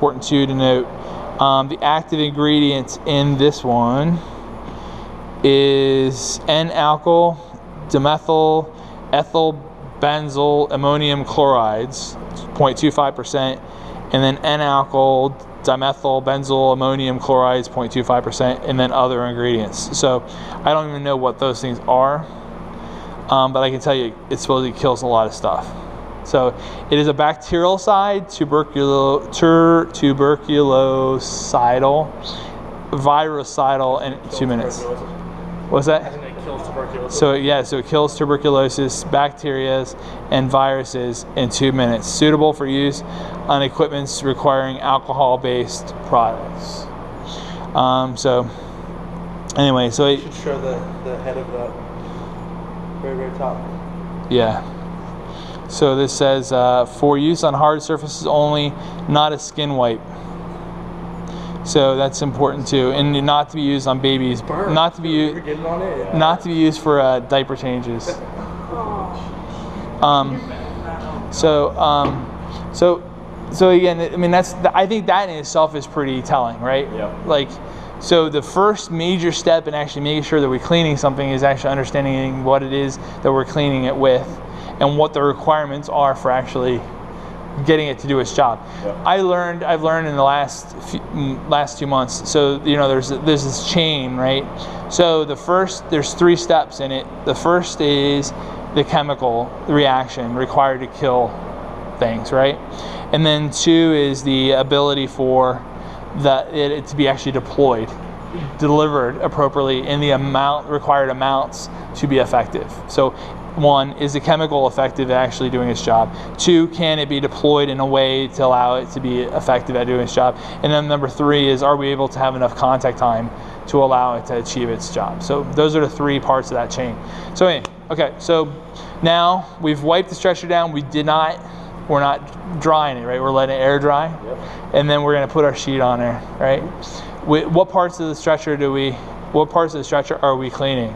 important too to note. The active ingredients in this one is N-alkyl, dimethyl, ethyl benzyl ammonium chlorides, 0.25%, and then N-alkyl, dimethyl benzyl ammonium chlorides, 0.25%, and then other ingredients. So I don't even know what those things are, but I can tell you it supposedly kills a lot of stuff. So it is a bactericidal, tuberculocidal, virucidal in 2 minutes. What's that? I think it kills tuberculosis. So yeah, so it kills tuberculosis, bacteria, and viruses in 2 minutes. Suitable for use on equipments requiring alcohol-based products. So anyway, so you should show the head of the very top. Yeah. So this says for use on hard surfaces only, not a skin wipe. So that's important too, and not to be used on babies. Not to be used. Not to be used for diaper changes. So again, I mean I think that in itself is pretty telling, right? Yeah. Like, so the first major step in actually making sure that we're cleaning something is actually understanding what it is that we're cleaning it with, and what the requirements are for actually getting it to do its job. Yep. I've learned in the last 2 months. So there's this chain, right? So there's 3 steps in it. The first is the chemical reaction required to kill things, right? And then 2 is the ability for it to be actually delivered appropriately in the required amounts to be effective. So 1, is the chemical effective at actually doing its job? 2, can it be deployed in a way to allow it to be effective at doing its job? And then number 3 is, are we able to have enough contact time to allow it to achieve its job? So those are the 3 parts of that chain. So anyway, okay, so now we've wiped the stretcher down. We're not drying it, right? We're letting it air dry. Yep. And then we're gonna put our sheet on there, right? What parts of the stretcher are we cleaning?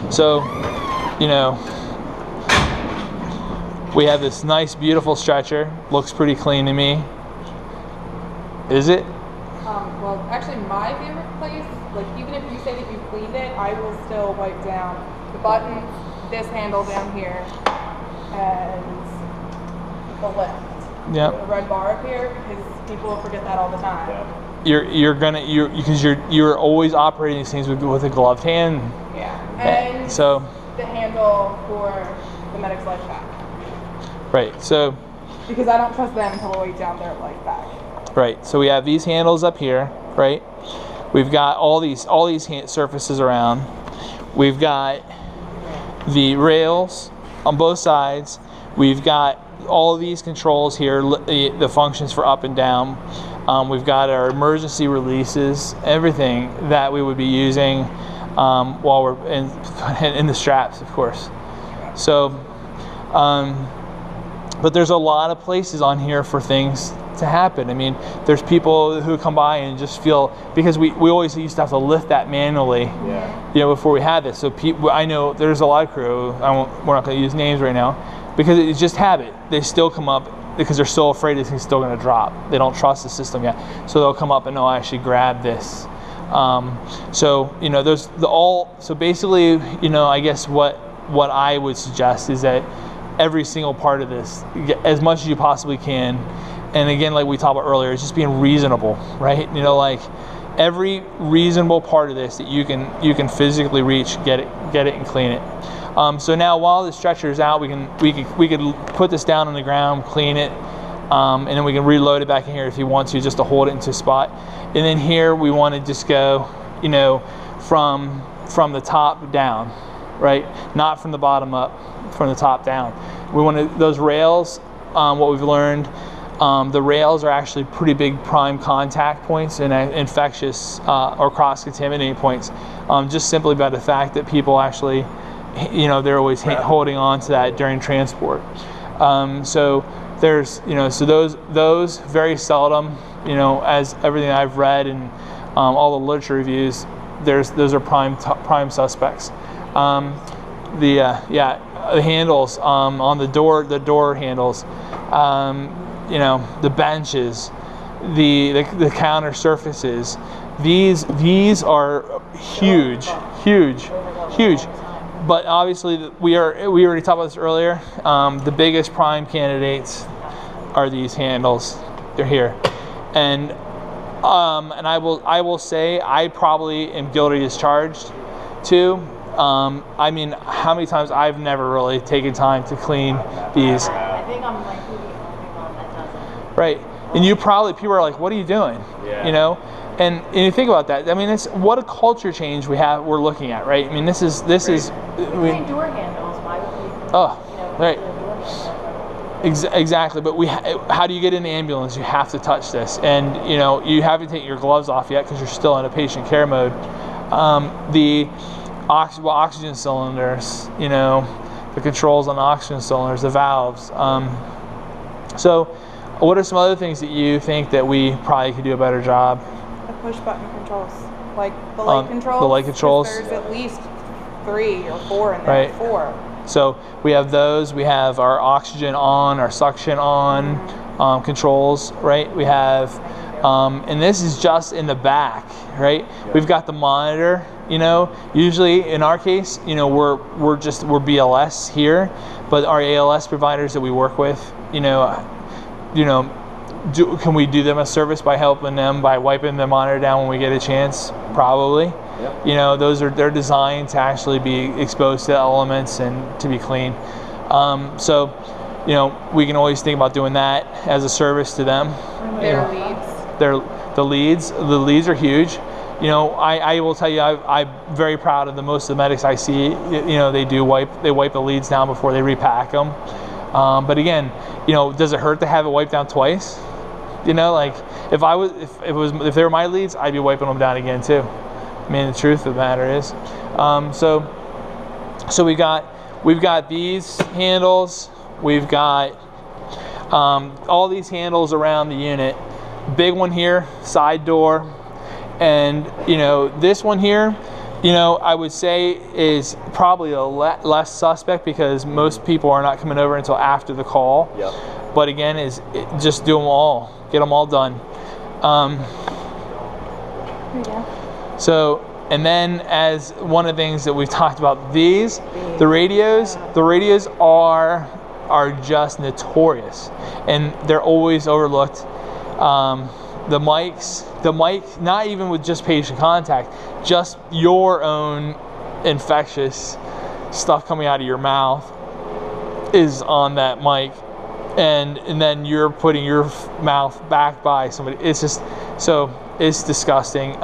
So, we have this nice, beautiful stretcher. Looks pretty clean to me. Is it? Well, actually, my favorite place, like even if you say that you cleaned it, I will still wipe down the buttons, this handle down here, and the lift. Yep. The red bar up here, because people will forget that all the time. Yeah. Because you're always operating these things with a gloved hand. Yeah. And so the handle for the Medic's Life Pack. Right. So because I don't trust them until I wait down their life back. Right. So we have these handles up here, right? We've got all these surfaces around. We've got the rails on both sides. We've got all of these controls here, the functions for up and down. We've got our emergency releases, everything that we would be using while we're in the straps, of course. So, but there's a lot of places on here for things to happen. I mean, there's people who come by and just feel, because we always used to have to lift that manually, before we had this. So I know there's a lot of crew, we're not going to use names right now, because it's just habit. They still come up because they're so afraid this thing's still going to drop. They don't trust the system yet. So they'll come up and they'll actually grab this. So basically, I guess what I would suggest is that every single part of this, as much as you possibly can, and again, like we talked about earlier, it's just being reasonable, right? Like every reasonable part of this that you can physically reach, get it and clean it. So now while the stretcher is out, we can put this down on the ground, clean it, and then we can reload it back in here if you want to, just to hold it into a spot. And then here we want to just go, from the top down, right? Not from the bottom up, from the top down. We want to, those rails, what we've learned, the rails are actually pretty big prime contact points and infectious or cross-contaminating points, just simply by the fact that people actually, they're always holding on to that during transport. So there's, so those very seldom, as everything I've read and all the literature reviews, those are prime suspects. The handles on the door handles, you know, the benches, the counter surfaces. These are huge. But obviously, we already talked about this earlier. The biggest prime candidates are these handles. They're here, and I will say I probably am guilty as charged too. I mean, how many times I've never really taken time to clean these. I think I'm like the only one that doesn't. Right, and people are like, "What are you doing?" Yeah. You know, and you think about that. I mean, it's what a culture change we're looking at, right? I mean, this is. We clean door handles. Why would we? Oh, right. Door handles? Exactly, but how do you get in the ambulance? You have to touch this, and you know you haven't taken your gloves off yet because you're still in a patient care mode. The oxygen cylinders, you know, the controls on the oxygen cylinders, the valves. So, what are some other things that you think that we probably could do a better job? The push button controls, like the light controls. The light controls. There's at least 3 or 4 in there. Right. 4. So we have those. We have our oxygen on, our suction on controls, right? We have, and this is just in the back, right? Yeah. We've got the monitor. You know, usually in our case, you know, we're BLS here, but our ALS providers that we work with, can we do them a service by helping them by wiping the monitor down when we get a chance? Probably. Yep. You know, they're designed to actually be exposed to elements and to be clean. So, you know, we can always think about doing that as a service to them. Their leads. The leads are huge. You know, I will tell you, I'm very proud of most of the medics I see. You know, they wipe the leads down before they repack them. But again, you know, does it hurt to have it wiped down twice? You know, like if they were my leads, I'd be wiping them down again too. I mean, the truth of the matter is, so we've got these handles. We've got all these handles around the unit. Big one here, side door. And, you know, this one here, you know, I would say is probably a less suspect because most people are not coming over until after the call. Yep. But again, just do them all. Get them all done. Yeah. So, and then as one of the things that we've talked about, the radios are just notorious. And they're always overlooked. The mic, not even with just patient contact, just your own infectious stuff coming out of your mouth is on that mic, and then you're putting your mouth back by somebody. It's just it's disgusting.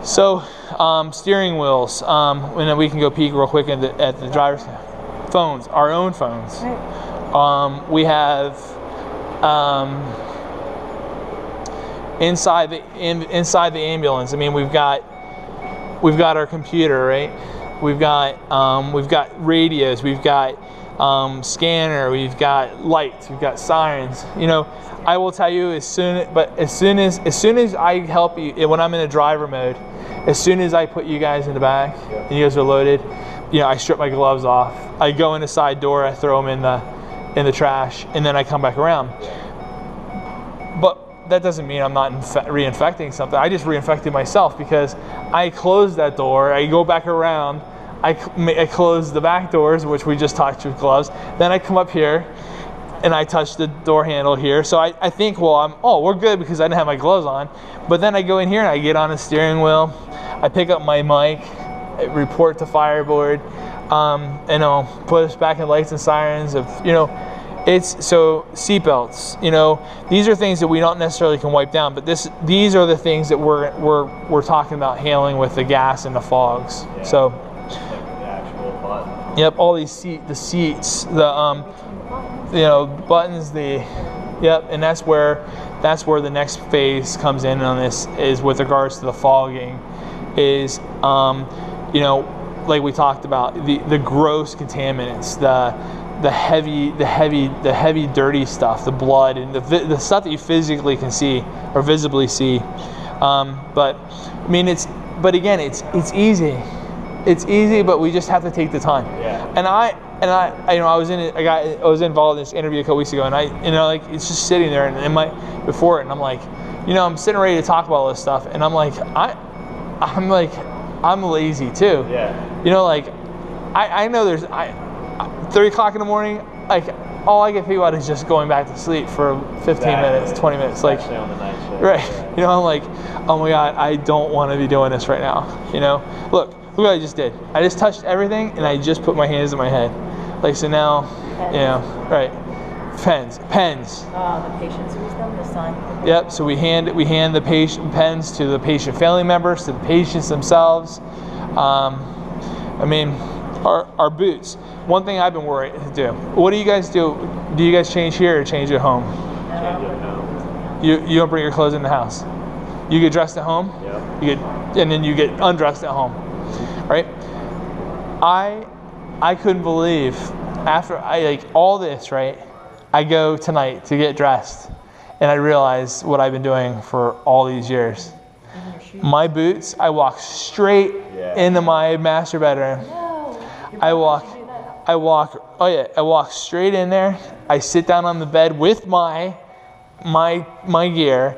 Steering wheels, and then we can go peek real quick at the driver's phones, our own phones. Right. We have. Inside the ambulance, I mean, we've got our computer, right? We've got radios, we've got scanner, we've got lights, we've got sirens. You know, I will tell you as soon as I help you when I'm in a driver mode, as soon as I put you guys in the back and you guys are loaded, you know, I strip my gloves off. I go in the side door, I throw them in the trash, and then I come back around. But that doesn't mean I'm not reinfecting something. I just reinfected myself because I closed that door. I go back around. I close the back doors, which we just touched with gloves. Then I come up here, and I touch the door handle here. So I think, well, we're good because I didn't have my gloves on. But then I go in here and I get on the steering wheel. I pick up my mic, I report to Fireboard, and I'll put us back in lights and sirens. It's so seatbelts. You know, these are things that we don't necessarily can wipe down, but these are the things that we're talking about handling with the gas and the fogs. Yeah. So, the actual button. Yep, all these seats, the buttons, and that's where the next phase comes in on this is with regards to the fogging, is like we talked about the gross contaminants, the heavy dirty stuff, the blood and the stuff that you physically can see or visibly see. But I mean, it's easy. It's easy, but we just have to take the time. Yeah. And I was involved in this interview a couple weeks ago, and like it's just sitting there and before it, and I'm like, I'm sitting ready to talk about all this stuff, and I'm like, I'm lazy too. Yeah. Like I know there's 3 o'clock in the morning, like all I can think about is just going back to sleep for 15 minutes, 20 minutes, like especially on the night shift. right. I'm like, oh my God, I don't want to be doing this right now. Look what I just did. I just touched everything, and I just put my hands in my head. Like, so now, right. Pens. The patients use them, the sign. Yep. So we hand the patient pens to the patient family members, to the patients themselves. Our boots. One thing I've been worried to do. What do you guys do? Do you guys change here or change at home? Change it home. You don't bring your clothes in the house. You get dressed at home. Yep. And then you get undressed at home, right? I couldn't believe after all this, right? I go tonight to get dressed, and I realize what I've been doing for all these years. My boots, I walk straight into my master bedroom. I walk straight in there. I sit down on the bed with my gear.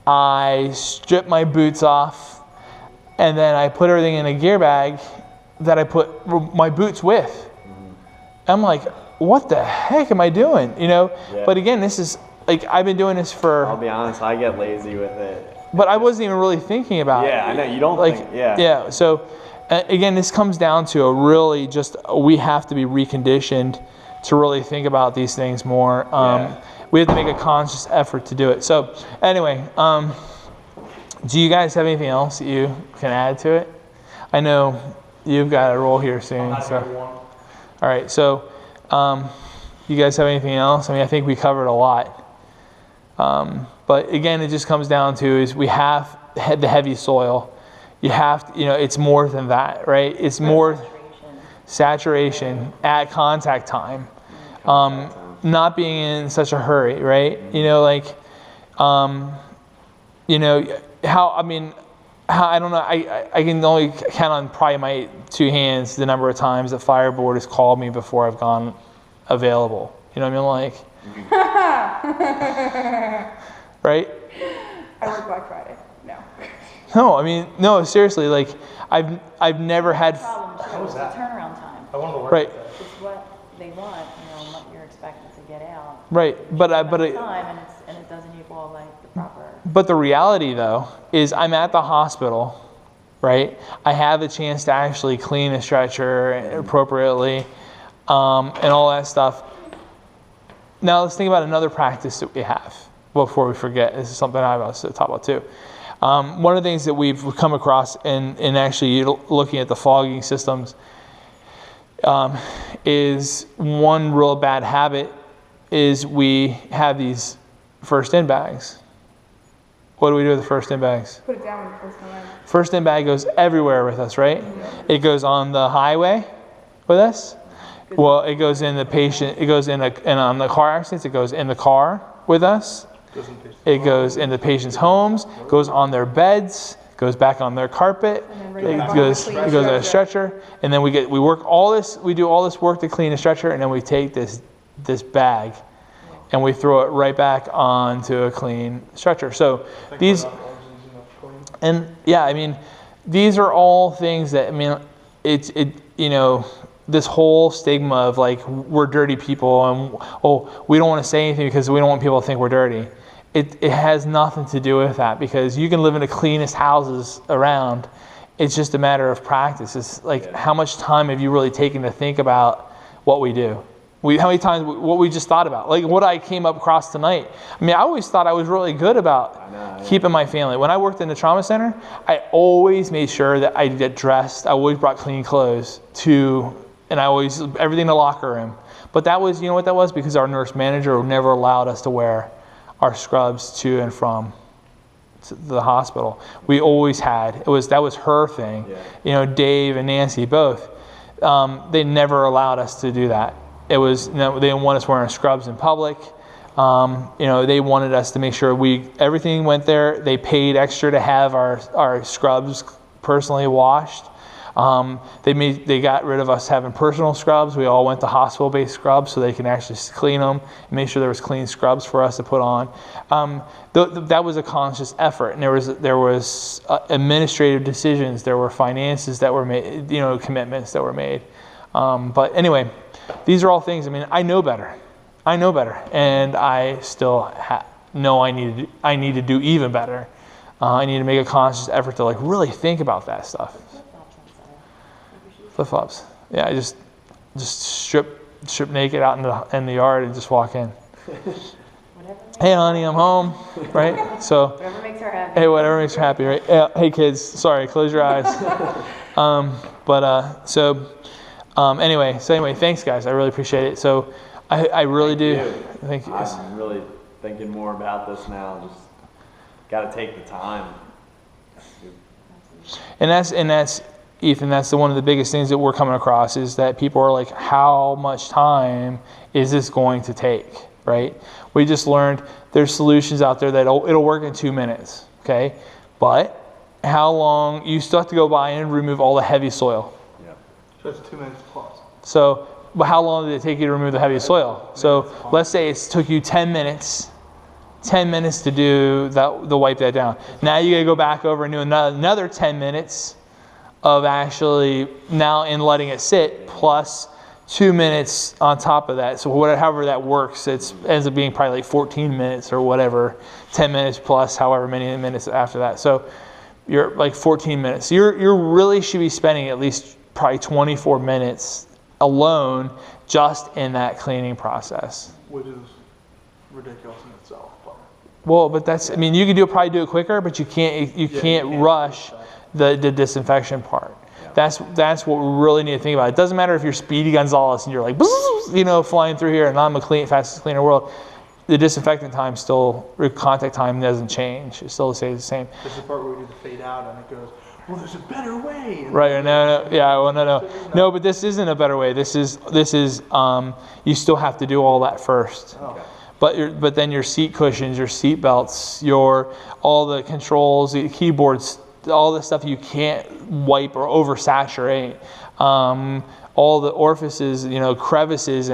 I strip my boots off, and then I put everything in a gear bag that I put my boots with. I'm like, what the heck am I doing? But again, this is like, I've been doing this for. I'll be honest, I get lazy with it. But I wasn't even really thinking about it. Yeah, I know, you don't think, yeah. Yeah, so again, this comes down to we have to be reconditioned to really think about these things more. We have to make a conscious effort to do it. So anyway, do you guys have anything else that you can add to it? I know you've got a role here soon. All right, so you guys have anything else? I think we covered a lot. But again, it just comes down to is we have the heavy soil. You have to, it's more than that, right? It's more saturation at contact time. Not being in such a hurry, right? I don't know. I can only count on probably my 2 hands the number of times that Fireboard has called me before I've gone available. You know what I mean? Right? I work Black Friday. No. No, seriously. I've never had. What was that? Turnaround time. I want to work. Right. It's what they want, what you're expected to get out. Right, but time and it doesn't equal the proper. But the reality, though, is I'm at the hospital, right? I have a chance to actually clean a stretcher appropriately, and all that stuff. Now let's think about another practice that we have before we forget. This is something I was to talk about too. One of the things that we've come across in actually looking at the fogging systems is one real bad habit is we have these first in bags. What do we do with the first in bags? Put it down when the first one. First in bag goes everywhere with us, right? It goes on the highway with us. Well, it goes in the patient. It goes in and on the car accidents. It goes in the car with us. It goes in the patient's homes. Goes on their beds. Goes back on their carpet. It goes on a stretcher. And then we work all this. We do all this work to clean the stretcher, and then we take this bag, and we throw it right back onto a clean stretcher. So these, and these are all things that this whole stigma of we're dirty people and we don't want to say anything because we don't want people to think we're dirty. It has nothing to do with that, because you can live in the cleanest houses around. It's just a matter of practice. It's how much time have you really taken to think about what we do? How many times what we just thought about, what I came up across tonight. I always thought I was really good about keeping my family. When I worked in the trauma center, I always made sure that I get dressed. I always brought clean clothes and I always, everything in the locker room. But that was, what that was? Because our nurse manager never allowed us to wear our scrubs to and from the hospital. We always had. That was her thing. Yeah. Dave and Nancy both. They never allowed us to do that. It was, they didn't want us wearing scrubs in public. They wanted us to make sure everything went there. They paid extra to have our scrubs personally washed. They got rid of us having personal scrubs. We all went to hospital-based scrubs so they can actually clean them and make sure there was clean scrubs for us to put on. That was a conscious effort, and there was administrative decisions. There were finances that were made, commitments that were made. But anyway, these are all things. I mean, I know better, and I still know I need to do even better. I need to make a conscious effort to really think about that stuff. Flip-flops. Yeah, I just strip naked out in the yard and just walk in. Hey, honey, I'm home, right? So Whatever makes her happy. Hey, whatever makes her happy, right? Yeah, hey, kids, sorry, close your eyes. Anyway, thanks, guys. I really appreciate it. So I really do. Thank you. I'm really thinking more about this now. Just got to take the time. And that's Ethan, that's one of the biggest things that we're coming across is that people are like, how much time is this going to take, right? We just learned there's solutions out there that it'll work in 2 minutes, okay? But how long, you still have to go by and remove all the heavy soil. Yeah. So it's 2 minutes plus. So, but how long did it take you to remove the heavy soil? So let's say it took you 10 minutes to do that, to wipe that down. Now you gotta go back over and do another 10 minutes of actually now in letting it sit, plus 2 minutes on top of that. So however that works, it ends up being probably like 14 minutes or whatever, 10 minutes plus however many minutes after that. So you're like 14 minutes. You really should be spending at least probably 24 minutes alone just in that cleaning process. Which is ridiculous in itself. Well, but that's, I mean, you could probably do it quicker, but you can't rush the disinfection part. Yeah. That's what we really need to think about. It doesn't matter if you're Speedy Gonzalez and you're like, flying through here and I'm the fastest cleaner in the world. The disinfectant time contact time doesn't change. It still stays the same. This is the part where we do the fade out and it goes, well, there's a better way. Right, no, but this isn't a better way. This is you still have to do all that first. Okay. But then your seat cushions, your seat belts, all the controls, the keyboards, all the stuff you can't wipe or oversaturate, all the orifices, crevices.